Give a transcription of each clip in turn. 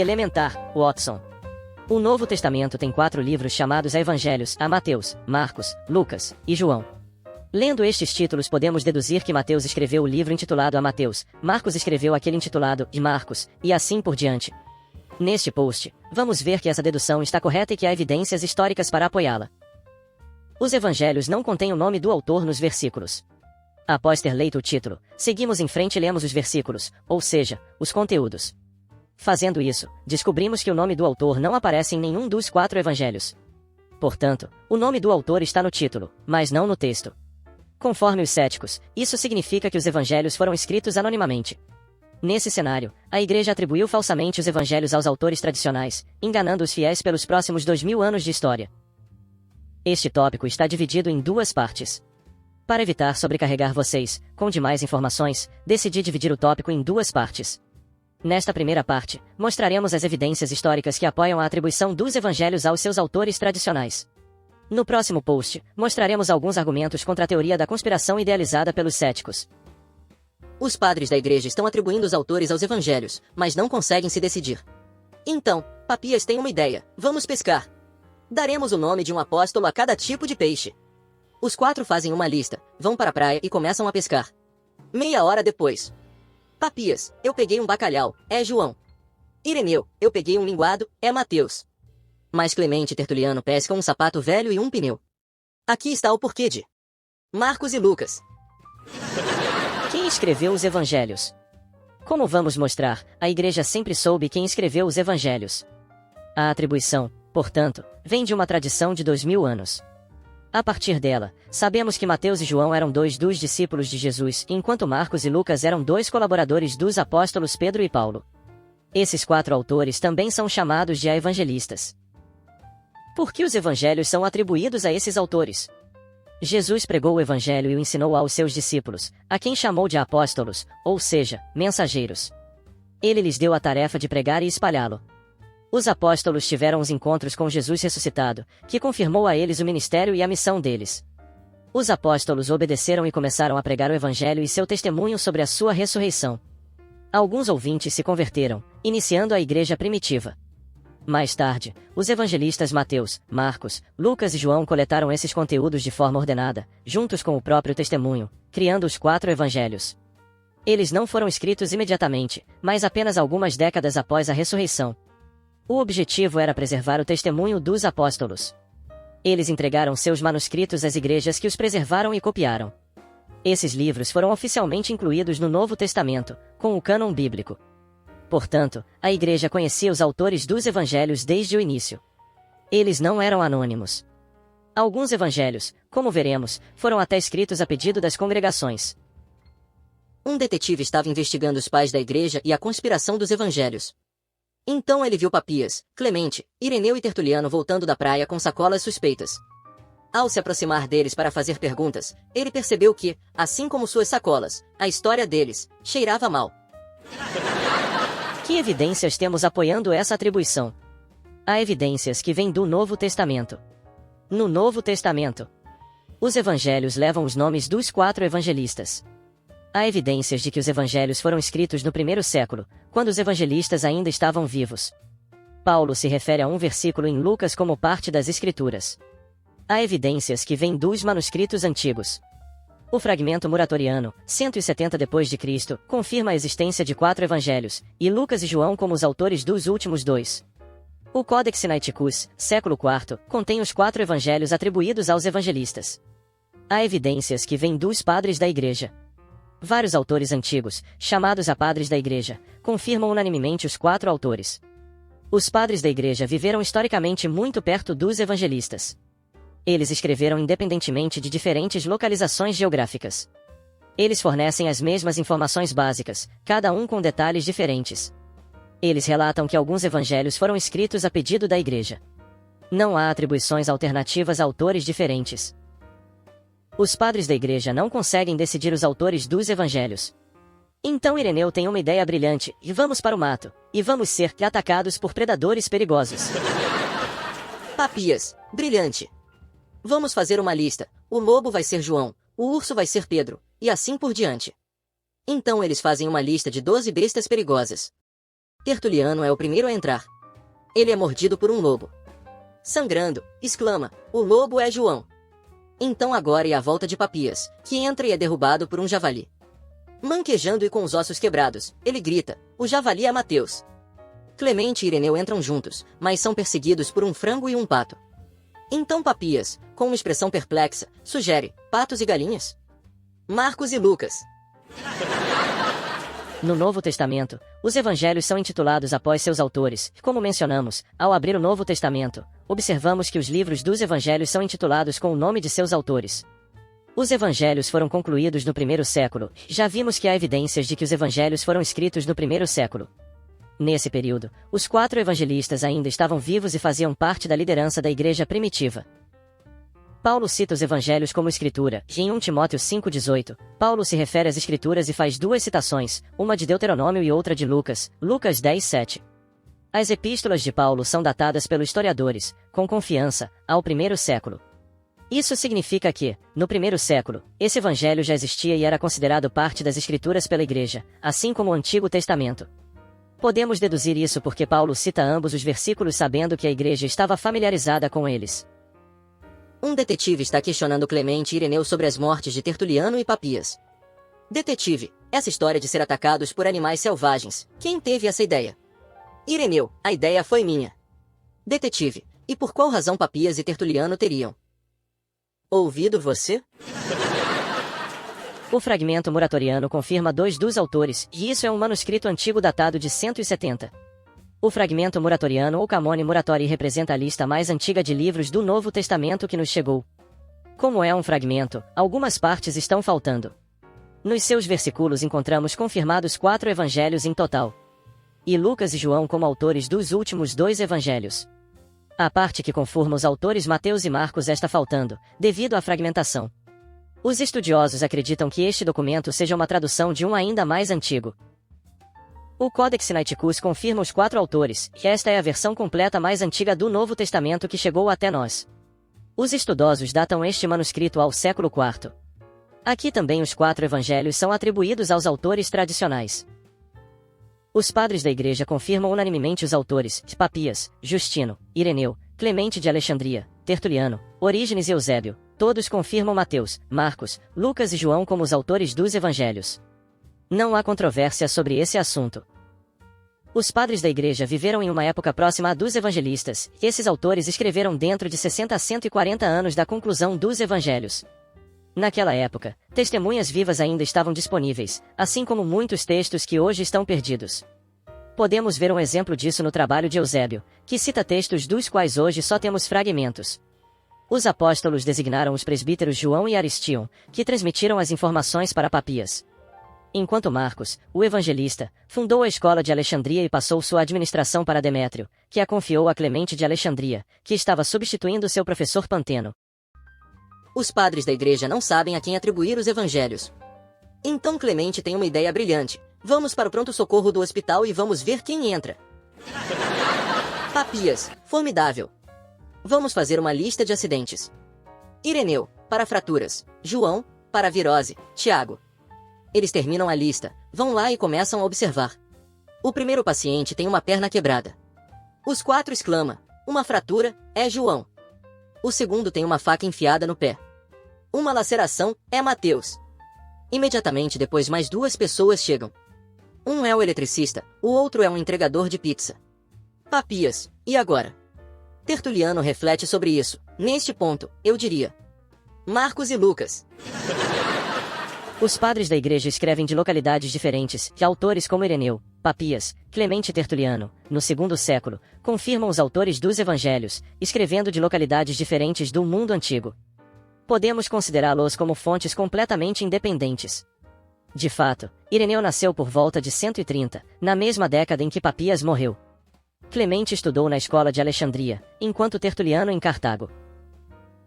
Elementar, Watson. O Novo Testamento tem 4 livros chamados Evangelhos, a Mateus, Marcos, Lucas e João. Lendo estes títulos podemos deduzir que Mateus escreveu o livro intitulado a Mateus, Marcos escreveu aquele intitulado de Marcos, e assim por diante. Neste post, vamos ver que essa dedução está correta e que há evidências históricas para apoiá-la. Os evangelhos não contêm o nome do autor nos versículos. Após ter leito o título, seguimos em frente e lemos os versículos, ou seja, os conteúdos. Fazendo isso, descobrimos que o nome do autor não aparece em nenhum dos 4 evangelhos. Portanto, o nome do autor está no título, mas não no texto. Conforme os céticos, isso significa que os evangelhos foram escritos anonimamente. Nesse cenário, a Igreja atribuiu falsamente os evangelhos aos autores tradicionais, enganando os fiéis pelos próximos 2000 anos de história. Este tópico está dividido em 2 partes. Para evitar sobrecarregar vocês com demais informações, decidi dividir o tópico em 2 partes. Nesta primeira parte, mostraremos as evidências históricas que apoiam a atribuição dos evangelhos aos seus autores tradicionais. No próximo post, mostraremos alguns argumentos contra a teoria da conspiração idealizada pelos céticos. Os padres da igreja estão atribuindo os autores aos evangelhos, mas não conseguem se decidir. Então, Papias tem uma ideia: vamos pescar. Daremos o nome de um apóstolo a cada tipo de peixe. Os 4 fazem uma lista, vão para a praia e começam a pescar. Meia hora depois: Papias, eu peguei um bacalhau, é João. Ireneu, eu peguei um linguado, é Mateus. Mas Clemente e Tertuliano pescam um sapato velho e um pneu. Aqui está o porquê de Marcos e Lucas. Quem escreveu os evangelhos? Como vamos mostrar, a igreja sempre soube quem escreveu os evangelhos. A atribuição, portanto, vem de uma tradição de 2000 anos. A partir dela, sabemos que Mateus e João eram 2 dos discípulos de Jesus, enquanto Marcos e Lucas eram 2 colaboradores dos apóstolos Pedro e Paulo. Esses 4 autores também são chamados de evangelistas. Por que os evangelhos são atribuídos a esses autores? Jesus pregou o evangelho e o ensinou aos seus discípulos, a quem chamou de apóstolos, ou seja, mensageiros. Ele lhes deu a tarefa de pregar e espalhá-lo. Os apóstolos tiveram os encontros com Jesus ressuscitado, que confirmou a eles o ministério e a missão deles. Os apóstolos obedeceram e começaram a pregar o evangelho e seu testemunho sobre a sua ressurreição. Alguns ouvintes se converteram, iniciando a igreja primitiva. Mais tarde, os evangelistas Mateus, Marcos, Lucas e João coletaram esses conteúdos de forma ordenada, juntos com o próprio testemunho, criando os 4 evangelhos. Eles não foram escritos imediatamente, mas apenas algumas décadas após a ressurreição. O objetivo era preservar o testemunho dos apóstolos. Eles entregaram seus manuscritos às igrejas que os preservaram e copiaram. Esses livros foram oficialmente incluídos no Novo Testamento, com o cânon bíblico. Portanto, a igreja conhecia os autores dos evangelhos desde o início. Eles não eram anônimos. Alguns evangelhos, como veremos, foram até escritos a pedido das congregações. Um detetive estava investigando os pais da igreja e a conspiração dos evangelhos. Então ele viu Papias, Clemente, Ireneu e Tertuliano voltando da praia com sacolas suspeitas. Ao se aproximar deles para fazer perguntas, ele percebeu que, assim como suas sacolas, a história deles cheirava mal. Que evidências temos apoiando essa atribuição? Há evidências que vêm do Novo Testamento. No Novo Testamento, os evangelhos levam os nomes dos 4 evangelistas. Há evidências de que os evangelhos foram escritos no 1º século, quando os evangelistas ainda estavam vivos. Paulo se refere a um versículo em Lucas como parte das Escrituras. Há evidências que vêm dos manuscritos antigos. O fragmento muratoriano, 170 d.C., confirma a existência de 4 evangelhos, e Lucas e João como os autores dos últimos 2. O Codex Sinaiticus, século IV, contém os 4 evangelhos atribuídos aos evangelistas. Há evidências que vêm dos padres da igreja. Vários autores antigos, chamados a padres da igreja, confirmam unanimemente os 4 autores. Os padres da igreja viveram historicamente muito perto dos evangelistas. Eles escreveram independentemente de diferentes localizações geográficas. Eles fornecem as mesmas informações básicas, cada um com detalhes diferentes. Eles relatam que alguns evangelhos foram escritos a pedido da igreja. Não há atribuições alternativas a autores diferentes. Os padres da igreja não conseguem decidir os autores dos evangelhos. Então Ireneu tem uma ideia brilhante: e vamos para o mato, e vamos ser atacados por predadores perigosos. Papias, brilhante. Vamos fazer uma lista: o lobo vai ser João, o urso vai ser Pedro, e assim por diante. Então eles fazem uma lista de 12 bestas perigosas. Tertuliano é o primeiro a entrar. Ele é mordido por um lobo. Sangrando, exclama, o lobo é João. Então agora é a volta de Papias, que entra e é derrubado por um javali. Manquejando e com os ossos quebrados, ele grita, o javali é Mateus. Clemente e Ireneu entram juntos, mas são perseguidos por um frango e um pato. Então Papias, com uma expressão perplexa, sugere, patos e galinhas? Marcos e Lucas. No Novo Testamento, os evangelhos são intitulados após seus autores. Como mencionamos, ao abrir o Novo Testamento, observamos que os livros dos evangelhos são intitulados com o nome de seus autores. Os evangelhos foram concluídos no primeiro século. Já vimos que há evidências de que os evangelhos foram escritos no primeiro século. Nesse período, os 4 evangelistas ainda estavam vivos e faziam parte da liderança da igreja primitiva. Paulo cita os evangelhos como escritura, e em 1 Timóteo 5,18, Paulo se refere às escrituras e faz 2 citações, uma de Deuteronômio e outra de Lucas, Lucas 10:7. As epístolas de Paulo são datadas pelos historiadores, com confiança, ao primeiro século. Isso significa que, no primeiro século, esse evangelho já existia e era considerado parte das escrituras pela igreja, assim como o Antigo Testamento. Podemos deduzir isso porque Paulo cita ambos os versículos sabendo que a igreja estava familiarizada com eles. Um detetive está questionando Clemente e Ireneu sobre as mortes de Tertuliano e Papias. Detetive, essa história de ser atacados por animais selvagens, quem teve essa ideia? Ireneu, a ideia foi minha. Detetive, e por qual razão Papias e Tertuliano teriam ouvido você? O fragmento muratoriano confirma 2 dos autores, e isso é um manuscrito antigo datado de 170. O fragmento muratoriano ou Camone Muratori representa a lista mais antiga de livros do Novo Testamento que nos chegou. Como é um fragmento, algumas partes estão faltando. Nos seus versículos encontramos confirmados 4 evangelhos em total. E Lucas e João como autores dos últimos 2 evangelhos. A parte que conforma os autores Mateus e Marcos está faltando, devido à fragmentação. Os estudiosos acreditam que este documento seja uma tradução de um ainda mais antigo. O Codex Sinaiticus confirma os 4 autores, e esta é a versão completa mais antiga do Novo Testamento que chegou até nós. Os estudiosos datam este manuscrito ao século IV. Aqui também os 4 evangelhos são atribuídos aos autores tradicionais. Os padres da igreja confirmam unanimemente os autores, Papias, Justino, Ireneu, Clemente de Alexandria, Tertuliano, Orígenes e Eusébio, todos confirmam Mateus, Marcos, Lucas e João como os autores dos evangelhos. Não há controvérsia sobre esse assunto. Os padres da igreja viveram em uma época próxima à dos evangelistas, e esses autores escreveram dentro de 60 a 140 anos da conclusão dos evangelhos. Naquela época, testemunhas vivas ainda estavam disponíveis, assim como muitos textos que hoje estão perdidos. Podemos ver um exemplo disso no trabalho de Eusébio, que cita textos dos quais hoje só temos fragmentos. Os apóstolos designaram os presbíteros João e Aristião, que transmitiram as informações para Papias. Enquanto Marcos, o evangelista, fundou a escola de Alexandria e passou sua administração para Demétrio, que a confiou a Clemente de Alexandria, que estava substituindo seu professor Panteno. Os padres da igreja não sabem a quem atribuir os evangelhos. Então Clemente tem uma ideia brilhante. Vamos para o pronto-socorro do hospital e vamos ver quem entra. Papias, formidável. Vamos fazer uma lista de acidentes. Ireneu, para fraturas. João, para virose. Tiago. Eles terminam a lista, vão lá e começam a observar. O primeiro paciente tem uma perna quebrada. Os 4 exclamam, uma fratura, é João. O segundo tem uma faca enfiada no pé. Uma laceração, é Mateus. Imediatamente depois mais 2 pessoas chegam. Um é o eletricista, o outro é um entregador de pizza. Papias, e agora? Tertuliano reflete sobre isso. Neste ponto, eu diria: Marcos e Lucas. Os padres da igreja escrevem de localidades diferentes, que autores como Ireneu, Papias, Clemente e Tertuliano, no segundo século, confirmam os autores dos evangelhos, escrevendo de localidades diferentes do mundo antigo. Podemos considerá-los como fontes completamente independentes. De fato, Ireneu nasceu por volta de 130, na mesma década em que Papias morreu. Clemente estudou na escola de Alexandria, enquanto Tertuliano em Cartago.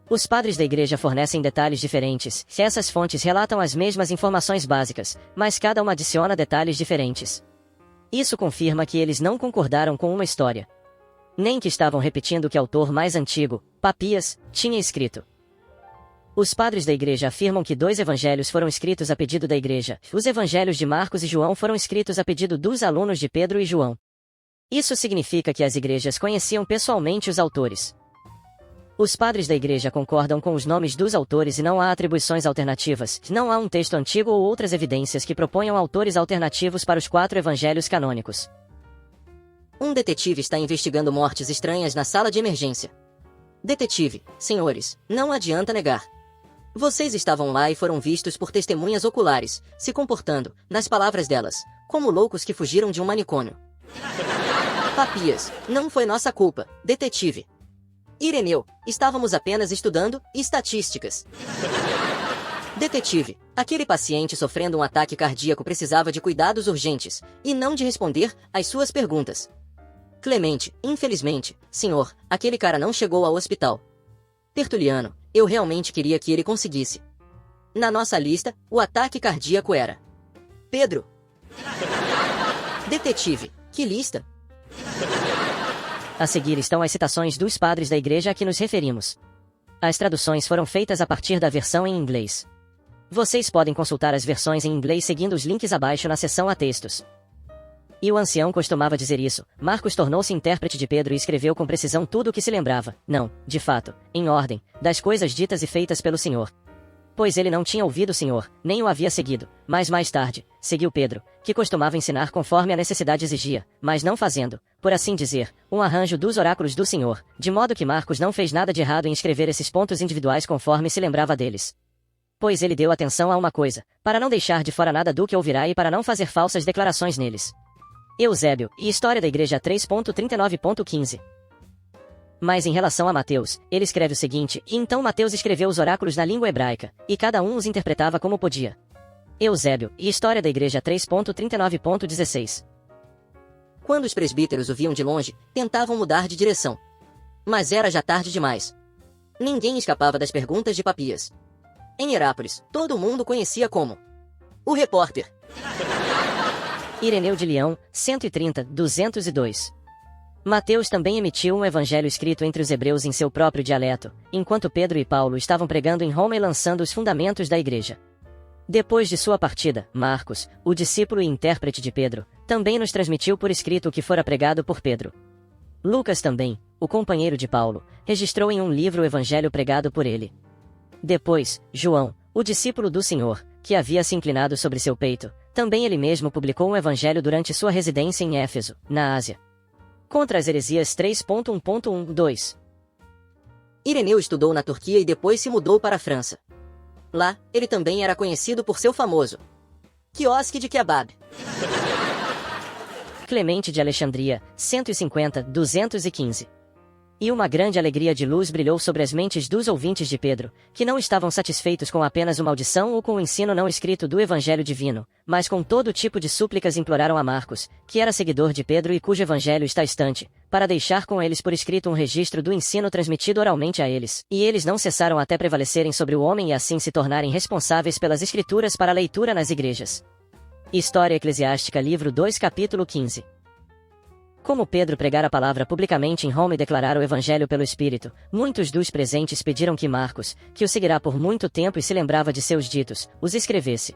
Os padres da igreja fornecem detalhes diferentes, se essas fontes relatam as mesmas informações básicas, mas cada uma adiciona detalhes diferentes. Isso confirma que eles não concordaram com uma história. Nem que estavam repetindo o que o autor mais antigo, Papias, tinha escrito. Os padres da igreja afirmam que 2 evangelhos foram escritos a pedido da igreja. Os evangelhos de Marcos e João foram escritos a pedido dos alunos de Pedro e João. Isso significa que as igrejas conheciam pessoalmente os autores. Os padres da igreja concordam com os nomes dos autores e não há atribuições alternativas, não há um texto antigo ou outras evidências que proponham autores alternativos para os 4 evangelhos canônicos. Um detetive está investigando mortes estranhas na sala de emergência. Detetive, senhores, não adianta negar. Vocês estavam lá e foram vistos por testemunhas oculares, se comportando, nas palavras delas, como loucos que fugiram de um manicômio. Papias, não foi nossa culpa, detetive. Ireneu, estávamos apenas estudando estatísticas. Detetive, aquele paciente sofrendo um ataque cardíaco precisava de cuidados urgentes, e não de responder às suas perguntas. Clemente, infelizmente, senhor, aquele cara não chegou ao hospital. Tertuliano, eu realmente queria que ele conseguisse. Na nossa lista, o ataque cardíaco era Pedro. Detetive, que lista? A seguir estão as citações dos padres da igreja a que nos referimos. As traduções foram feitas a partir da versão em inglês. Vocês podem consultar as versões em inglês seguindo os links abaixo na seção a textos. E o ancião costumava dizer isso. Marcos tornou-se intérprete de Pedro e escreveu com precisão tudo o que se lembrava, não, de fato, em ordem, das coisas ditas e feitas pelo Senhor. Pois ele não tinha ouvido o Senhor, nem o havia seguido, mas mais tarde, seguiu Pedro, que costumava ensinar conforme a necessidade exigia, mas não fazendo, por assim dizer, um arranjo dos oráculos do Senhor, de modo que Marcos não fez nada de errado em escrever esses pontos individuais conforme se lembrava deles. Pois ele deu atenção a uma coisa, para não deixar de fora nada do que ouvirá e para não fazer falsas declarações neles. Eusébio, e História da Igreja 3.39.15. Mas em relação a Mateus, ele escreve o seguinte, e então Mateus escreveu os oráculos na língua hebraica, e cada um os interpretava como podia. Eusébio, e História da Igreja 3.39.16. Quando os presbíteros o viam de longe, tentavam mudar de direção. Mas era já tarde demais. Ninguém escapava das perguntas de Papias. Em Herápolis, todo mundo conhecia como o repórter. Ireneu de Leão, 130-202. Mateus também emitiu um evangelho escrito entre os hebreus em seu próprio dialeto, enquanto Pedro e Paulo estavam pregando em Roma e lançando os fundamentos da igreja. Depois de sua partida, Marcos, o discípulo e intérprete de Pedro, também nos transmitiu por escrito o que fora pregado por Pedro. Lucas também, o companheiro de Paulo, registrou em um livro o evangelho pregado por ele. Depois, João, o discípulo do Senhor, que havia se inclinado sobre seu peito, também ele mesmo publicou um evangelho durante sua residência em Éfeso, na Ásia. Contra as heresias 3.1.1.2. Ireneu estudou na Turquia e depois se mudou para a França. Lá, ele também era conhecido por seu famoso quiosque de kebab. Clemente de Alexandria, 150-215. E uma grande alegria de luz brilhou sobre as mentes dos ouvintes de Pedro, que não estavam satisfeitos com apenas uma audição ou com o ensino não escrito do Evangelho Divino, mas com todo tipo de súplicas imploraram a Marcos, que era seguidor de Pedro e cujo Evangelho está estante, para deixar com eles por escrito um registro do ensino transmitido oralmente a eles, e eles não cessaram até prevalecerem sobre o homem e assim se tornarem responsáveis pelas Escrituras para a leitura nas igrejas. História Eclesiástica Livro 2 Capítulo 15. Como Pedro pregar a palavra publicamente em Roma e declarar o Evangelho pelo Espírito, muitos dos presentes pediram que Marcos, que o seguirá por muito tempo e se lembrava de seus ditos, os escrevesse.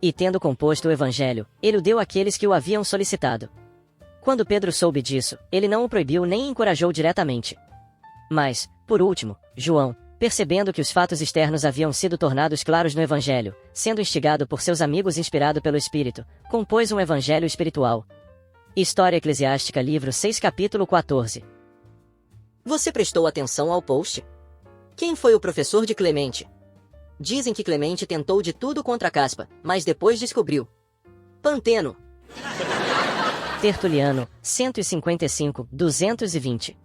E tendo composto o Evangelho, ele o deu àqueles que o haviam solicitado. Quando Pedro soube disso, ele não o proibiu nem encorajou diretamente. Mas, por último, João, percebendo que os fatos externos haviam sido tornados claros no Evangelho, sendo instigado por seus amigos inspirado pelo Espírito, compôs um Evangelho espiritual. História Eclesiástica Livro 6 Capítulo 14. Você prestou atenção ao post? Quem foi o professor de Clemente? Dizem que Clemente tentou de tudo contra Caspa, mas depois descobriu Panteno. Tertuliano, 155-220.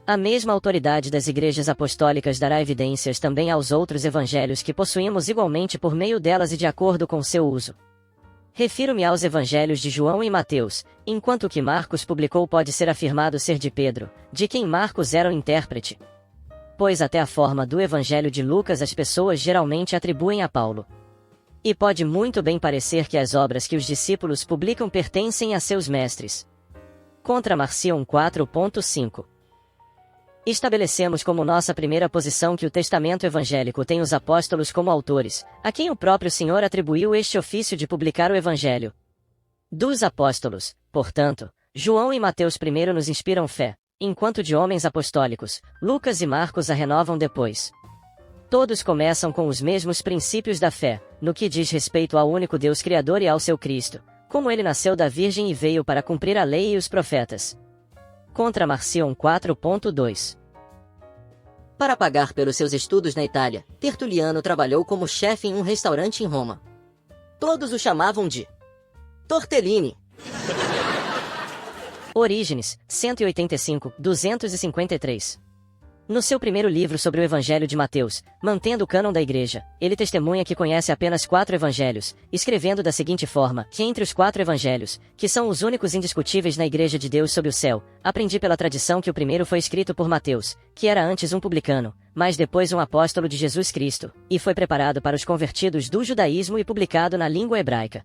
A mesma autoridade das igrejas apostólicas dará evidências também aos outros evangelhos que possuímos igualmente por meio delas e de acordo com seu uso. Refiro-me aos evangelhos de João e Mateus, enquanto o que Marcos publicou pode ser afirmado ser de Pedro, de quem Marcos era o intérprete. Pois até a forma do evangelho de Lucas as pessoas geralmente atribuem a Paulo. E pode muito bem parecer que as obras que os discípulos publicam pertencem a seus mestres. Contra Marcion 4.5. Estabelecemos como nossa primeira posição que o testamento evangélico tem os apóstolos como autores, a quem o próprio Senhor atribuiu este ofício de publicar o evangelho. Dos apóstolos, portanto, João e Mateus primeiro nos inspiram fé, enquanto de homens apostólicos, Lucas e Marcos a renovam depois. Todos começam com os mesmos princípios da fé, no que diz respeito ao único Deus Criador e ao seu Cristo, como ele nasceu da Virgem e veio para cumprir a lei e os profetas. Contra Marcion 4.2. Para pagar pelos seus estudos na Itália, Tertuliano trabalhou como chefe em um restaurante em Roma. Todos o chamavam de Tortellini. Orígenes, 185, 253. No seu primeiro livro sobre o Evangelho de Mateus, mantendo o cânon da Igreja, ele testemunha que conhece apenas 4 evangelhos, escrevendo da seguinte forma, que entre os 4 evangelhos, que são os únicos indiscutíveis na Igreja de Deus sob o céu, aprendi pela tradição que o primeiro foi escrito por Mateus, que era antes um publicano, mas depois um apóstolo de Jesus Cristo, e foi preparado para os convertidos do judaísmo e publicado na língua hebraica.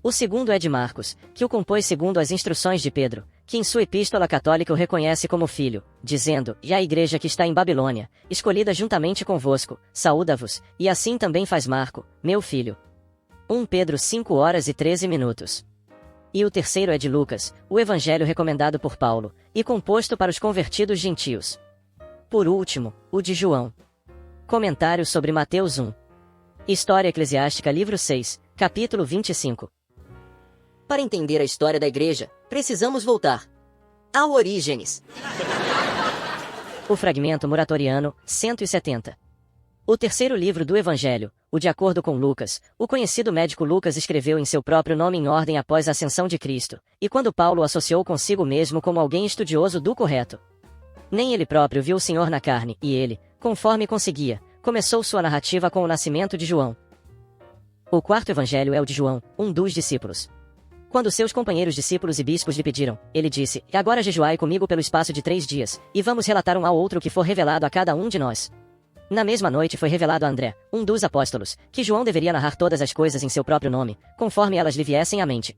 O segundo é de Marcos, que o compôs segundo as instruções de Pedro, que em sua epístola católica o reconhece como filho, dizendo, e a igreja que está em Babilônia, escolhida juntamente convosco, saúda-vos, e assim também faz Marco, meu filho. 1 Pedro 5:13. E o terceiro é de Lucas, o evangelho recomendado por Paulo, e composto para os convertidos gentios. Por último, o de João. Comentário sobre Mateus 1. História Eclesiástica livro 6, capítulo 25. Para entender a história da igreja, precisamos voltar ao Orígenes. O fragmento muratoriano, 170. O terceiro livro do Evangelho, o de acordo com Lucas, o conhecido médico Lucas escreveu em seu próprio nome em ordem após a ascensão de Cristo, e quando Paulo o associou consigo mesmo como alguém estudioso do correto. Nem ele próprio viu o Senhor na carne, e ele, conforme conseguia, começou sua narrativa com o nascimento de João. O quarto evangelho é o de João, um dos discípulos. Quando seus companheiros discípulos e bispos lhe pediram, ele disse, agora jejuai comigo pelo espaço de 3 dias, e vamos relatar um ao outro o que for revelado a cada um de nós. Na mesma noite foi revelado a André, um dos apóstolos, que João deveria narrar todas as coisas em seu próprio nome, conforme elas lhe viessem à mente.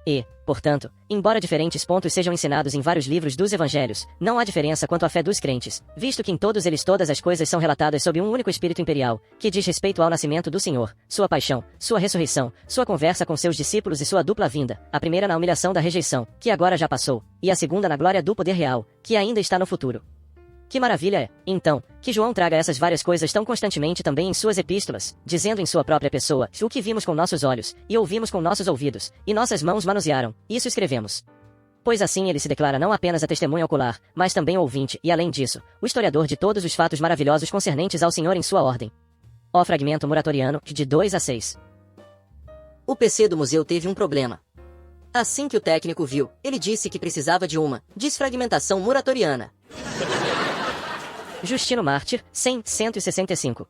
E, portanto, embora diferentes pontos sejam ensinados em vários livros dos evangelhos, não há diferença quanto à fé dos crentes, visto que em todos eles todas as coisas são relatadas sob um único Espírito imperial, que diz respeito ao nascimento do Senhor, sua paixão, sua ressurreição, sua conversa com seus discípulos e sua dupla vinda, a primeira na humilhação da rejeição, que agora já passou, e a segunda na glória do poder real, que ainda está no futuro. Que maravilha é, então, que João traga essas várias coisas tão constantemente também em suas epístolas, dizendo em sua própria pessoa, o que vimos com nossos olhos, e ouvimos com nossos ouvidos, e nossas mãos manusearam, isso escrevemos. Pois assim ele se declara não apenas a testemunha ocular, mas também o ouvinte, e além disso, o historiador de todos os fatos maravilhosos concernentes ao Senhor em sua ordem. Ó fragmento muratoriano, de 2-6. O PC do museu teve um problema. Assim que o técnico viu, ele disse que precisava de uma desfragmentação muratoriana. Justino Mártir, 165.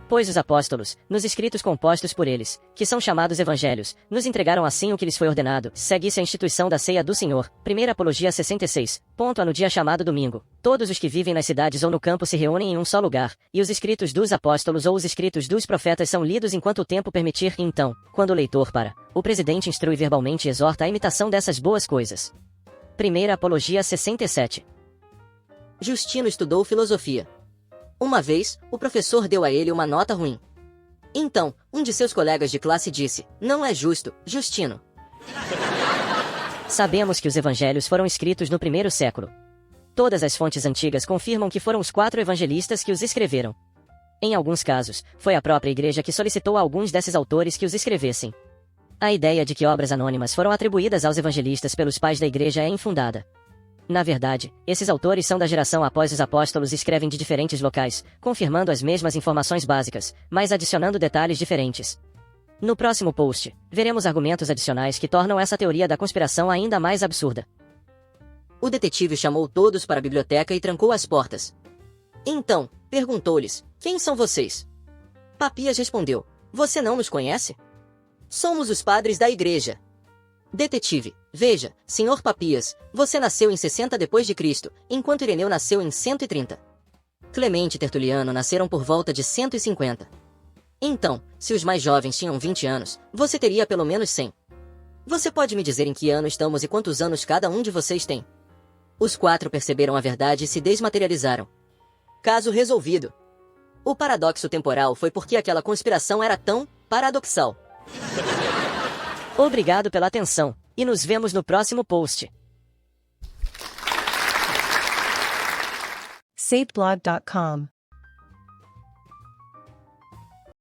Pois os apóstolos, nos escritos compostos por eles, que são chamados evangelhos, nos entregaram assim o que lhes foi ordenado, segue-se a instituição da ceia do Senhor, 1 Apologia 66, no dia chamado domingo. Todos os que vivem nas cidades ou no campo se reúnem em um só lugar, e os escritos dos apóstolos ou os escritos dos profetas são lidos enquanto o tempo permitir, e então, quando o leitor para, o presidente instrui verbalmente e exorta a imitação dessas boas coisas. 1 Apologia 67. Justino estudou filosofia. Uma vez, o professor deu a ele uma nota ruim. Então, um de seus colegas de classe disse, não é justo, Justino. Sabemos que os evangelhos foram escritos no primeiro século. Todas as fontes antigas confirmam que foram os 4 evangelistas que os escreveram. Em alguns casos, foi a própria igreja que solicitou a alguns desses autores que os escrevessem. A ideia de que obras anônimas foram atribuídas aos evangelistas pelos pais da igreja é infundada. Na verdade, esses autores são da geração após os apóstolos e escrevem de diferentes locais, confirmando as mesmas informações básicas, mas adicionando detalhes diferentes. No próximo post, veremos argumentos adicionais que tornam essa teoria da conspiração ainda mais absurda. O detetive chamou todos para a biblioteca e trancou as portas. Então, perguntou-lhes, quem são vocês? Papias respondeu, você não nos conhece? Somos os padres da igreja. Detetive, veja, senhor Papias, você nasceu em 60 depois de Cristo, enquanto Ireneu nasceu em 130. Clemente e Tertuliano nasceram por volta de 150. Então, se os mais jovens tinham 20 anos, você teria pelo menos 100. Você pode me dizer em que ano estamos e quantos anos cada um de vocês tem? Os 4 perceberam a verdade e se desmaterializaram. Caso resolvido. O paradoxo temporal foi porque aquela conspiração era tão paradoxal. Obrigado pela atenção. E nos vemos no próximo post. saveblog.com